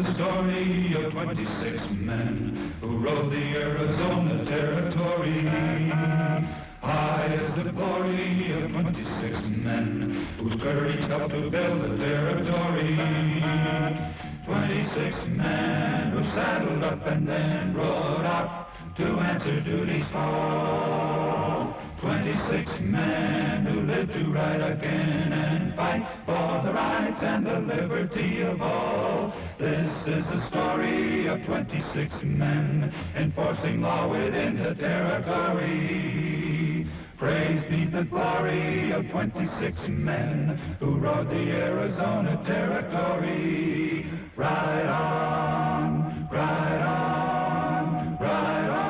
the story of 26 men who rode the Arizona Territory. High is the glory of 26 men whose courage helped to build the territory. 26 men who saddled up and then rode out to answer duty's call. 26 men who lived to ride again and fight for the rights and the liberty of all. This is the story of 26 men enforcing law within the territory. Praise be the glory of 26 men who rode the Arizona Territory. Ride on, ride on, ride on.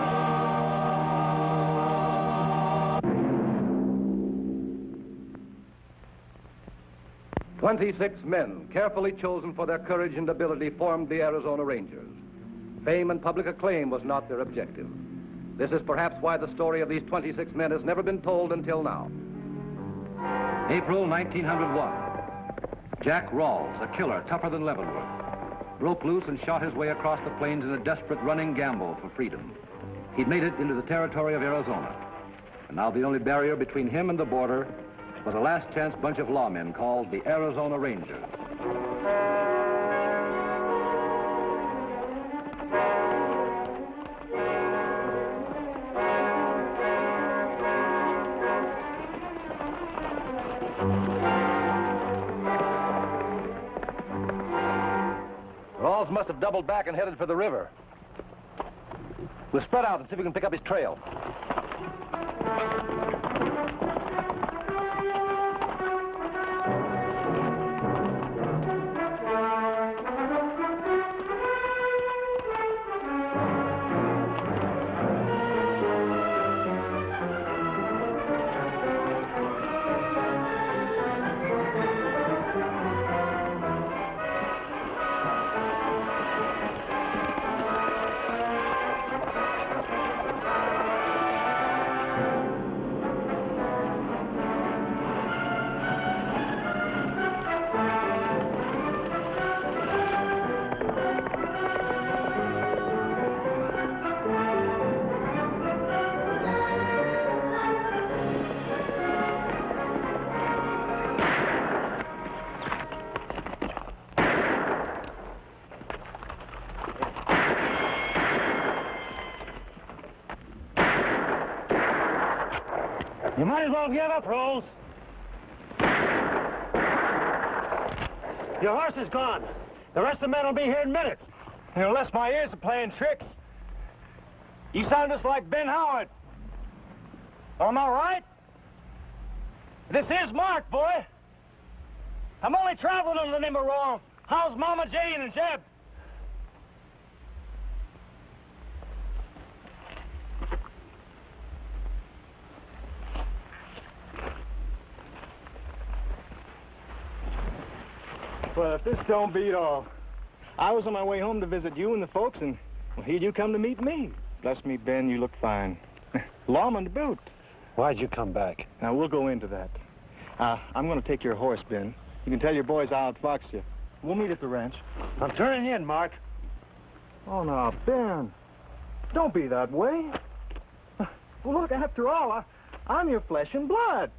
26 men, carefully chosen for their courage and ability, formed the Arizona Rangers. Fame and public acclaim was not their objective. This is perhaps why the story of these 26 men has never been told until now. April 1901. Jack Rawls, a killer tougher than Leavenworth, broke loose and shot his way across the plains in a desperate running gamble for freedom. He'd made it into the territory of Arizona. And now the only barrier between him and the border was a last-chance bunch of lawmen called the Arizona Rangers. Rawls must have doubled back and headed for the river. We'll spread out and see if we can pick up his trail. You might as well give up, Rawls. Your horse is gone. The rest of the men will be here in minutes. And unless my ears are playing tricks. You sound just like Ben Howard. Am I right? This is Mark, boy. I'm only traveling under the name of Rawls. How's Mama Jane and Jeb? Well, if this don't beat all, I was on my way home to visit you and the folks, and well, here you come to meet me. Bless me, Ben, you look fine. Lawman to boot. Why'd you come back? Now, we'll go into that. I'm going to take your horse, Ben. You can tell your boys I'll outfox you. We'll meet at the ranch. I'm turning in, Mark. Oh, now, Ben, don't be that way. Well, look, after all, I'm your flesh and blood.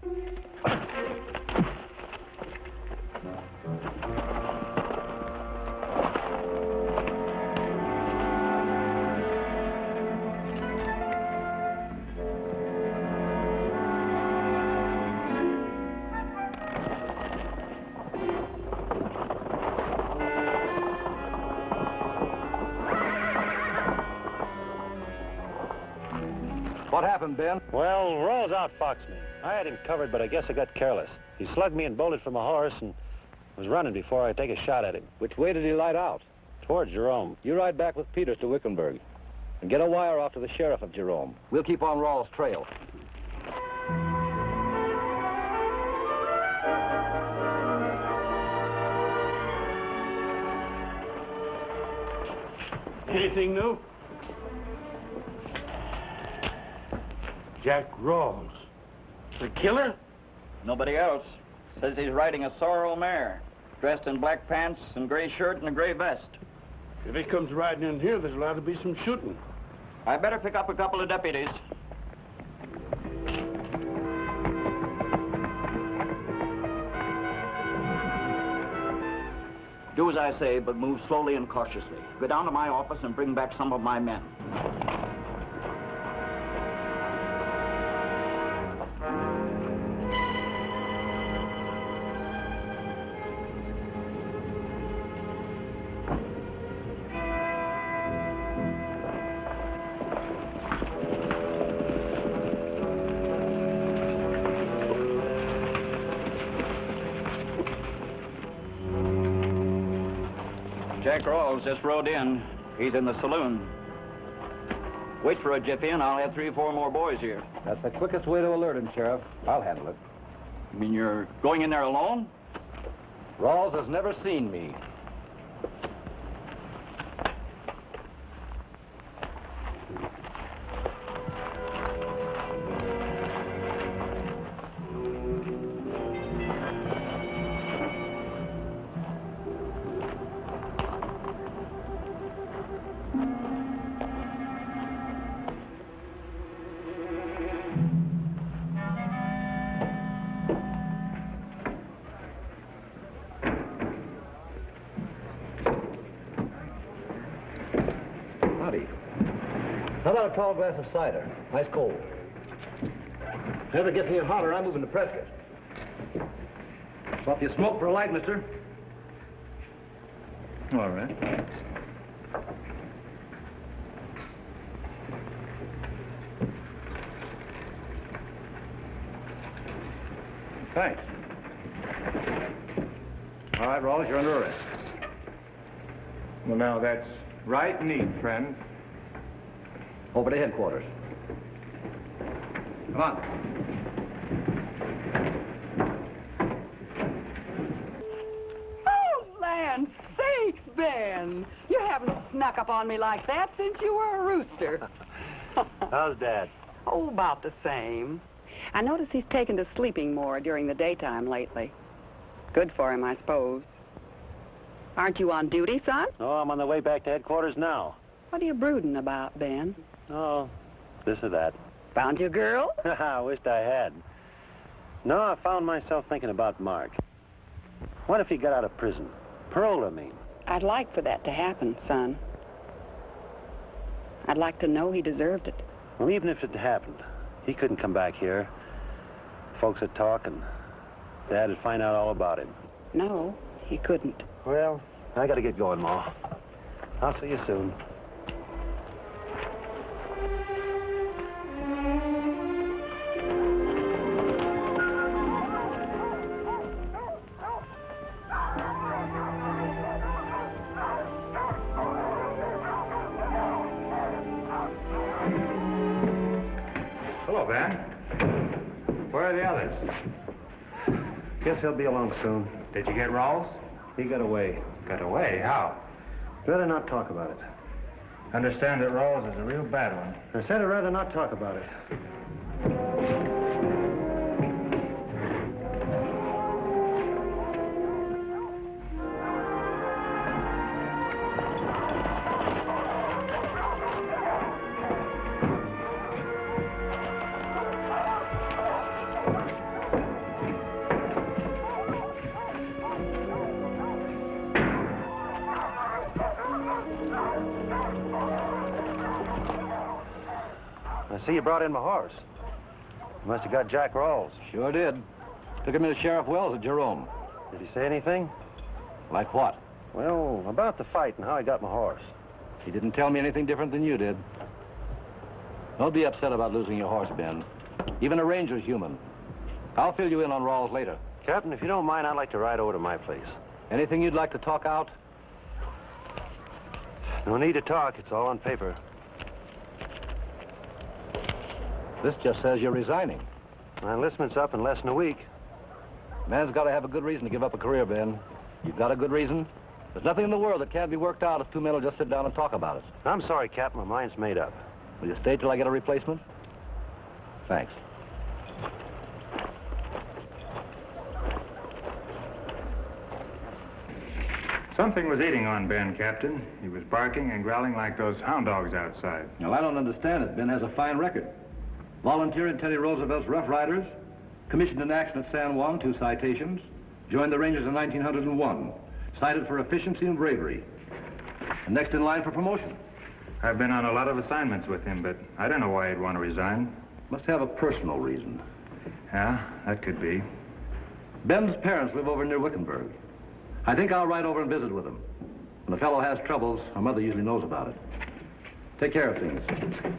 What happened, Ben? Well, Rawls outfoxed me. I had him covered, but I guess I got careless. He slugged me and bolted from a horse and was running before I take a shot at him. Which way did he light out? Towards Jerome. You ride back with Peters to Wickenburg and get a wire off to the sheriff of Jerome. We'll keep on Rawls' trail. Anything new? Jack Rawls. The killer? Nobody else. Says he's riding a sorrel mare, dressed in black pants and gray shirt and a gray vest. If he comes riding in here, there's allowed to be some shooting. I better pick up a couple of deputies. Do as I say, but move slowly and cautiously. Go down to my office and bring back some of my men. Jack Rawls just rode in. He's in the saloon. Wait for a jiffy and I'll have 3 or 4 more boys here. That's the quickest way to alert him, Sheriff. I'll handle it. You mean you're going in there alone? Rawls has never seen me. How about a tall glass of cider? Ice cold. If it gets any hotter, I'm moving to Prescott. Swap you smoke for a light, mister. All right. Thanks. All right, Rawls, you're under arrest. Well, now, that's right neat, friend. Over to headquarters. Come on. Oh, land sakes, Ben. You haven't snuck up on me like that since you were a rooster. How's Dad? Oh, about the same. I notice he's taken to sleeping more during the daytime lately. Good for him, I suppose. Aren't you on duty, son? Oh, I'm on the way back to headquarters now. What are you brooding about, Ben? Oh, this or that. Found your girl? I wished I had. No, I found myself thinking about Mark. What if he got out of prison? Parole, I mean. I'd like for that to happen, son. I'd like to know he deserved it. Well, even if it happened, he couldn't come back here. Folks would talk, and Dad would find out all about him. No, he couldn't. Well, I gotta get going, Ma. I'll see you soon. Hello, Ben. Where are the others? Guess he'll be along soon. Did you get Rawls? He got away. Got away? How? Rather not talk about it. Understand that Rawls is a real bad one. I said I'd rather not talk about it. I see you brought in my horse. You must have got Jack Rawls. Sure did. Took him to Sheriff Wells at Jerome. Did he say anything? Like what? Well, about the fight and how he got my horse. He didn't tell me anything different than you did. Don't be upset about losing your horse, Ben. Even a ranger's human. I'll fill you in on Rawls later. Captain, if you don't mind, I'd like to ride over to my place. Anything you'd like to talk out? No need to talk. It's all on paper. This just says you're resigning. My enlistment's up in less than a week. Man's got to have a good reason to give up a career, Ben. You've got a good reason? There's nothing in the world that can't be worked out if 2 men will just sit down and talk about it. I'm sorry, Captain. My mind's made up. Will you stay till I get a replacement? Thanks. Something was eating on Ben, Captain. He was barking and growling like those hound dogs outside. Well, I don't understand it. Ben has a fine record. Volunteered in Teddy Roosevelt's Rough Riders, commissioned in action at San Juan, 2 citations, joined the Rangers in 1901, cited for efficiency and bravery, and next in line for promotion. I've been on a lot of assignments with him, but I don't know why he'd want to resign. Must have a personal reason. Yeah, that could be. Ben's parents live over near Wickenburg. I think I'll ride over and visit with them. When a fellow has troubles, our mother usually knows about it. Take care of things.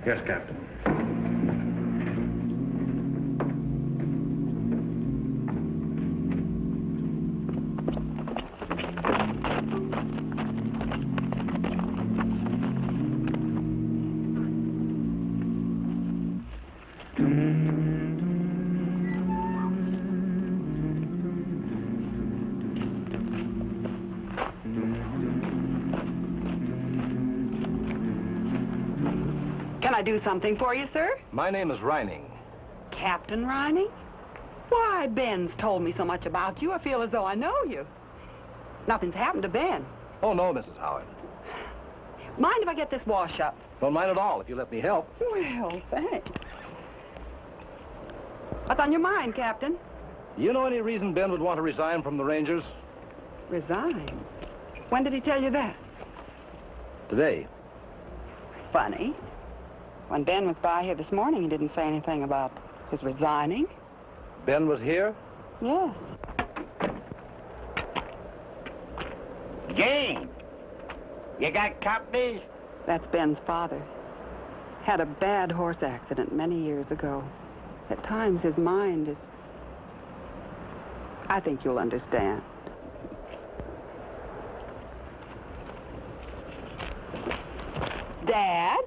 Yes, Captain. Can I do something for you, sir? My name is Rynning. Captain Rynning? Why, Ben's told me so much about you, I feel as though I know you. Nothing's happened to Ben. Oh, no, Mrs. Howard. Mind if I get this wash up? Don't mind at all if you let me help. Well, thanks. What's on your mind, Captain? Do you know any reason Ben would want to resign from the Rangers? Resign? When did he tell you that? Today. Funny. When Ben was by here this morning, he didn't say anything about his resigning. Ben was here? Yes. Jane, you got company? That's Ben's father. Had a bad horse accident many years ago. At times, his mind is... I think you'll understand. Dad,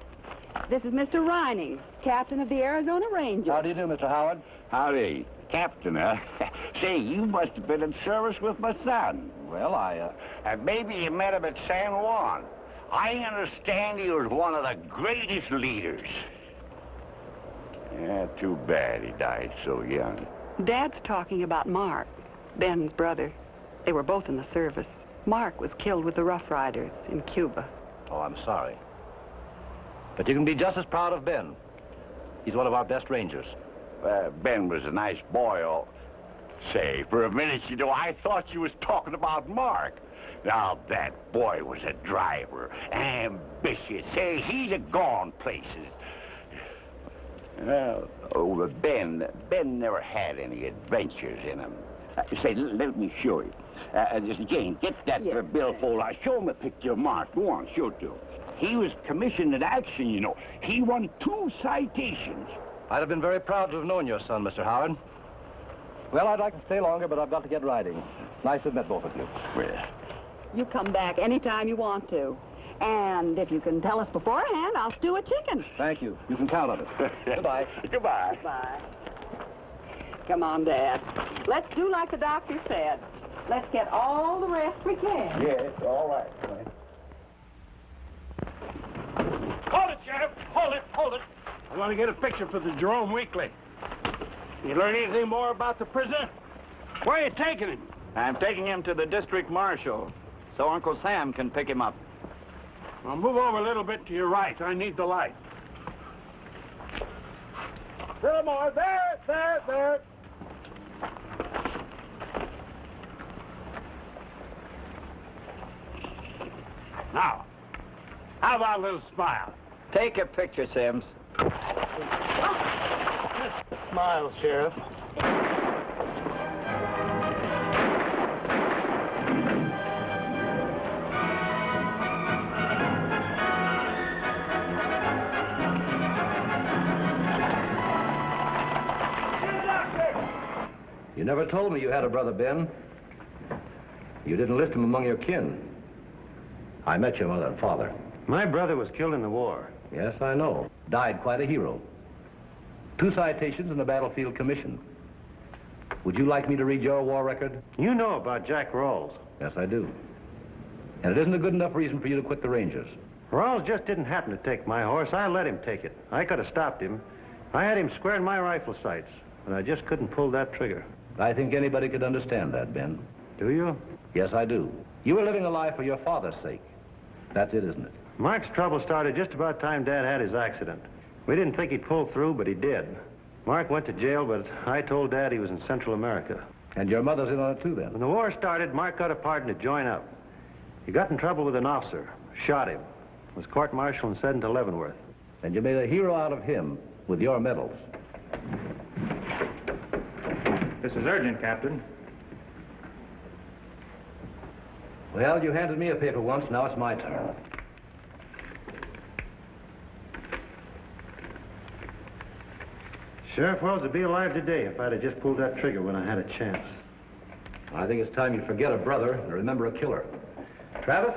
this is Mr. Rynning, captain of the Arizona Rangers. How do you do, Mr. Howard? Howdy. Captain, huh? Say, you must have been in service with my son. Well, Maybe you met him at San Juan. I understand he was one of the greatest leaders. Yeah, too bad he died so young. Dad's talking about Mark, Ben's brother. They were both in the service. Mark was killed with the Rough Riders in Cuba. Oh, I'm sorry. But you can be just as proud of Ben. He's one of our best Rangers. Ben was a nice boy. Say, for a minute, I thought you was talking about Mark. Now, that boy was a driver, ambitious. Say, he'd have gone places. But Ben never had any adventures in him. Say, let me show you. Jane, get that billfold. I'll show him a picture of Mark. Go on, show it to him. He was commissioned in action, He won 2 citations. I'd have been very proud to have known your son, Mr. Howard. Well, I'd like to stay longer, but I've got to get riding. Nice to have met both of you. Well, You come back anytime you want to. And if you can tell us beforehand, I'll stew a chicken. Thank you. You can count on it. Goodbye. Goodbye. Goodbye. Come on, Dad. Let's do like the doctor said. Let's get all the rest we can. Yes, all right. Hold it, Sheriff. Hold it. I want to get a picture for the Jerome Weekly. You learn anything more about the prisoner? Where are you taking him? I'm taking him to the district marshal so Uncle Sam can pick him up. Well, move over a little bit to your right. I need the light. Little more. There. Now, how about a little smile? Take a picture, Sims. Smile, Sheriff. You never told me you had a brother, Ben. You didn't list him among your kin. I met your mother and father. My brother was killed in the war. Yes, I know. Died quite a hero. 2 citations and a battlefield commission. Would you like me to read your war record? You know about Jack Rawls. Yes, I do. And it isn't a good enough reason for you to quit the Rangers. Rawls just didn't happen to take my horse. I let him take it. I could have stopped him. I had him square in my rifle sights, and I just couldn't pull that trigger. I think anybody could understand that, Ben. Do you? Yes, I do. You were living a life for your father's sake. That's it, isn't it? Mark's trouble started just about time Dad had his accident. We didn't think he'd pull through, but he did. Mark went to jail, but I told Dad he was in Central America. And your mother's in on it too, then? When the war started, Mark got a pardon to join up. He got in trouble with an officer, shot him, was court-martialed and sent to Leavenworth. And you made a hero out of him with your medals. This is urgent, Captain. Well, you handed me a paper once, now it's my turn. Sheriff Wells would be alive today if I'd have just pulled that trigger when I had a chance. I think it's time you forget a brother and remember a killer. Travis,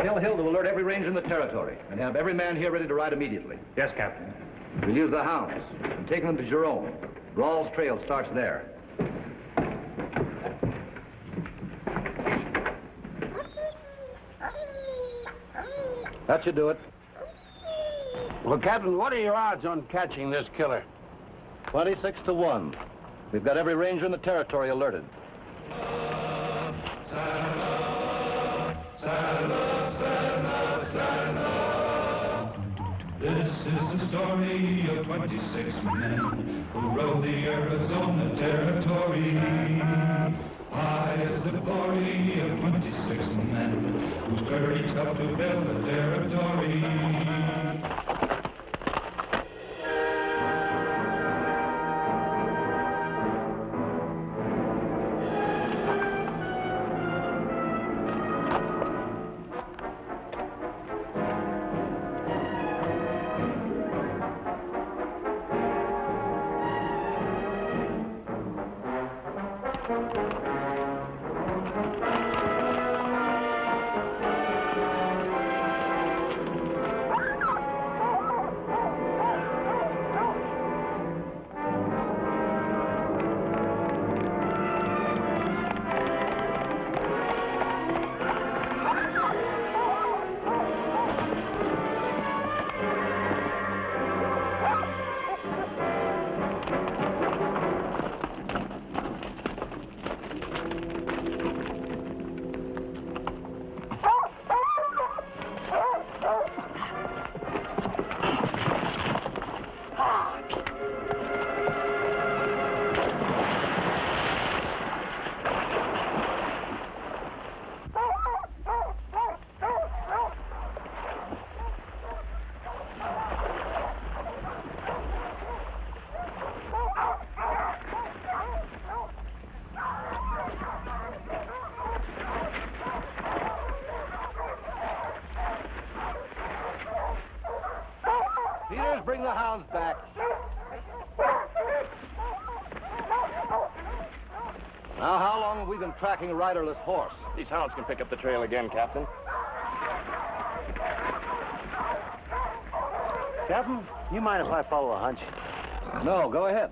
tell Hill to alert every ranger in the territory and have every man here ready to ride immediately. Yes, Captain. We'll use the hounds and take them to Jerome. Rawls' trail starts there. That should do it. Well, Captain, what are your odds on catching this killer? 26 to 1. We've got every ranger in the territory alerted. This is the story of 26 men who rode the Arizona Territory. High is the glory of 26 men whose courage helped to build the territory. Bring the hounds back. Now, how long have we been tracking a riderless horse? These hounds can pick up the trail again, Captain. Captain, you mind if I follow a hunch? No, go ahead.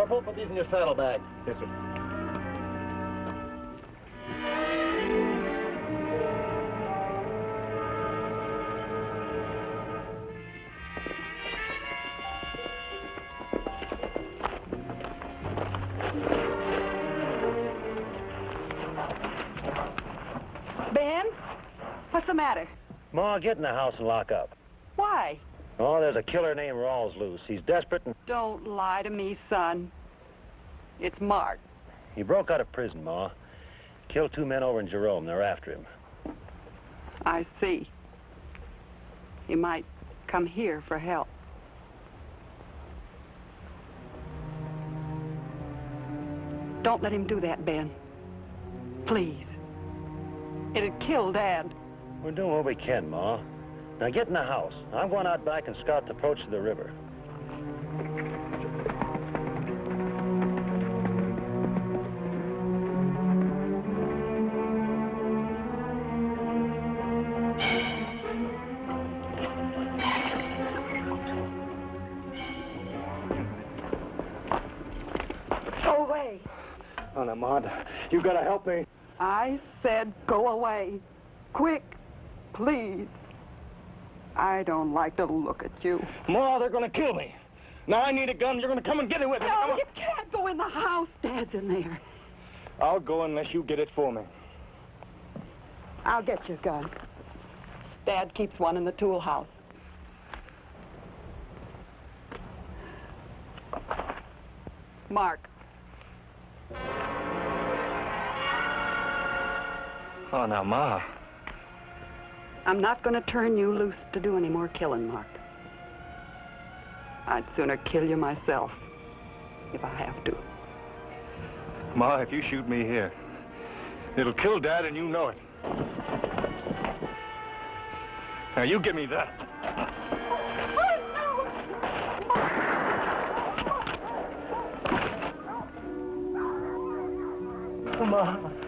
Corporal, put these in your saddlebag. Yes, sir. Ben, what's the matter? Ma, get in the house and lock up. Why? Oh, there's a killer named Rawls loose. He's desperate and... Don't lie to me, son. It's Mark. He broke out of prison, Ma. Killed 2 men over in Jerome. They're after him. I see. He might come here for help. Don't let him do that, Ben. Please. It'd kill Dad. We're doing what we can, Ma. Now get in the house. I'm going out back and scout the approach to the river. Go away. Oh, now, Ma, you gotta help me. I said go away. Quick, please. I don't like to look at you. Ma, they're gonna kill me. Now I need a gun. You're gonna come and get it with me. Come No, on. you can't go in the house. Dad's in there. I'll go unless you get it for me. I'll get your gun. Dad keeps one in the tool house. Mark. Oh, now, Ma. I'm not going to turn you loose to do any more killing, Mark. I'd sooner kill you myself, if I have to. Ma, if you shoot me here, it'll kill Dad and you know it. Now, you give me that. Come on.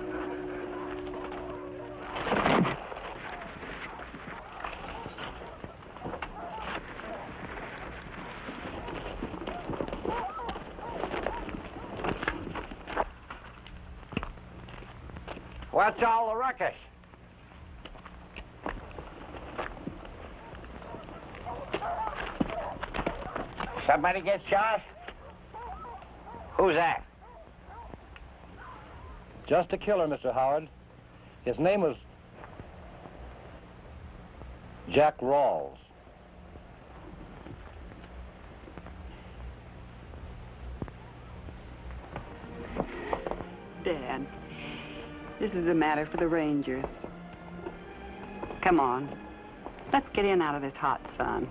What's all the ruckus? Somebody get shot? Who's that? Just a killer, Mr. Howard. His name was Jack Rawls. Dad, this is a matter for the Rangers. Come on. Let's get in out of this hot sun.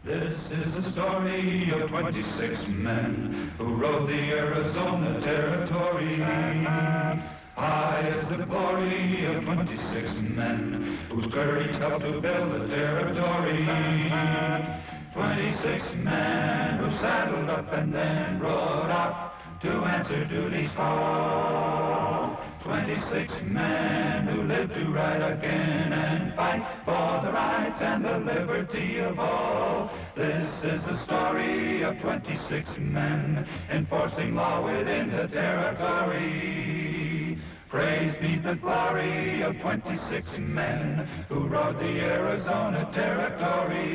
This is the story of 26 men who rode the Arizona Territory. High is the glory of 26 men whose courage helped to build the territory. 26 men who saddled up and then rode out to answer duty's call. 26 men who lived to ride again and fight for the rights and the liberty of all. This is the story of 26 men enforcing law within the territory. Praise be the glory of 26 men who rode the Arizona Territory.